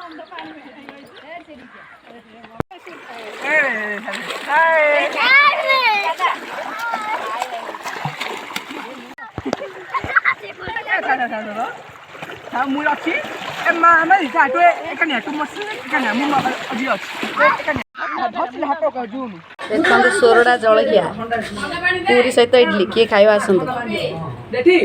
Mui ଅଛି ଏମା ଆମେ ଯାଟୁ ଏକାନିଆ ତୁ ମସି ଏକାନିଆ ମୁଁ ଅଜି ଅଛି ଧରିଲେ ହାତ ଜୁନୁ ଦେଖନ୍ତୁ ସୋରଡ଼ା ଜଳଖିଆ ପୁରୀ ସହିତ ଇଡଲି କିଏ ଖାଇବା ଆସନ୍ତୁ। ଦେଖି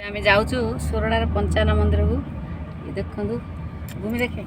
ଆମେ ଯାଉଛୁ ସୋରଡ଼ାର ପଞ୍ଚାନ ମନ୍ଦିରକୁ ଦେଖନ୍ତୁ ଭୂମି ଦେଖେ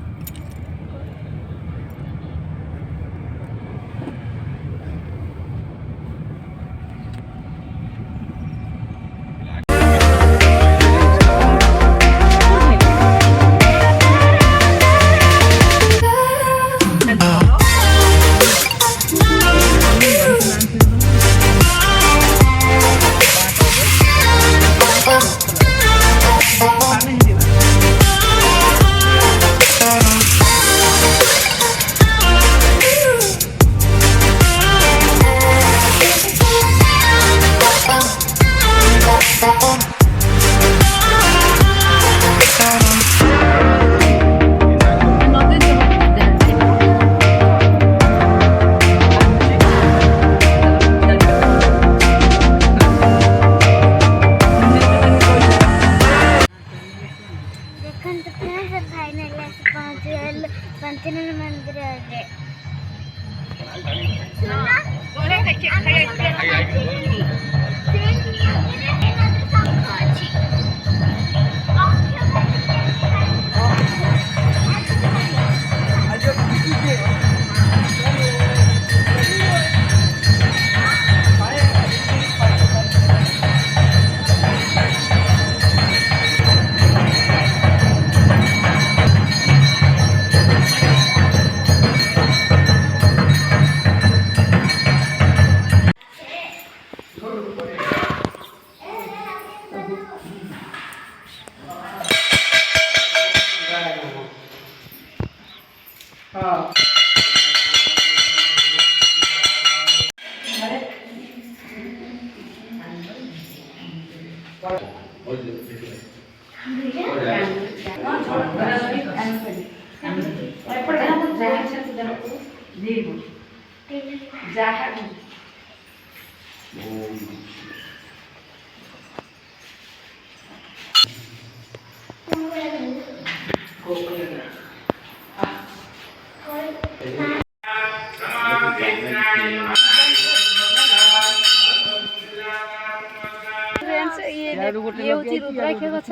रुद्राक्ष गछ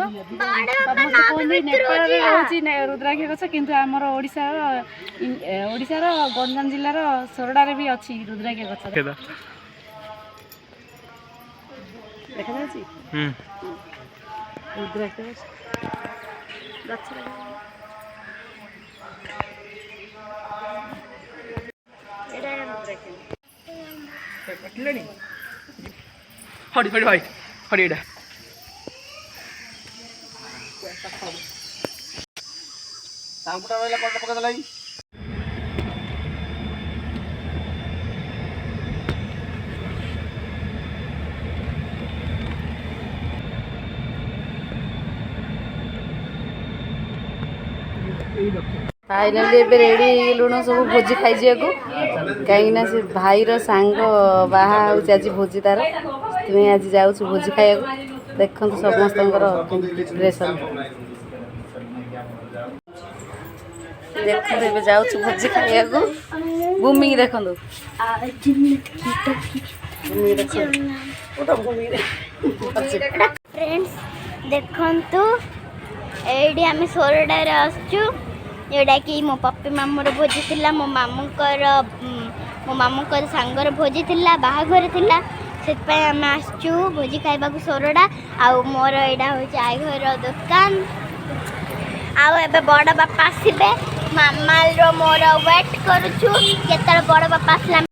नेपाल रुद्राक्ष गछ किंतु आमर ओडिशार गंजाम जिल्लार सोरडारे भी अच्छी रुद्राक्ष गछ देखा जाउछि रुद्राक्ष गछ हडी हडी हडी हडी एडा सामपुटा वाला कोटा पका दलाई फाइनाली एबे रेडी लुण सब भोजी खाई जियाको कहीं ना से भाईर सांग बाहा होची आज भोजी तार तुम्हें आज जाऊ भोजी खाया देखो समस्त ड्रेसन देखो जाऊ भोजी खाया भूमि देखो फ्रेंड्स देखंतु एडी आम सोरडारे आसचु जोटा कि मो पप्पी मामूर भोजी थिला मो मामूकर सांगर भोजी थिला बाहाघर थिला सेतपाई आम आसचु भोजी खाइबा को सोरडा आउ मोर एडा होची आई घर दुकान आउ एबे बड़ बापा आसीबे मामाल रो मोर वेट करूछु केतल बड़ बापा आसला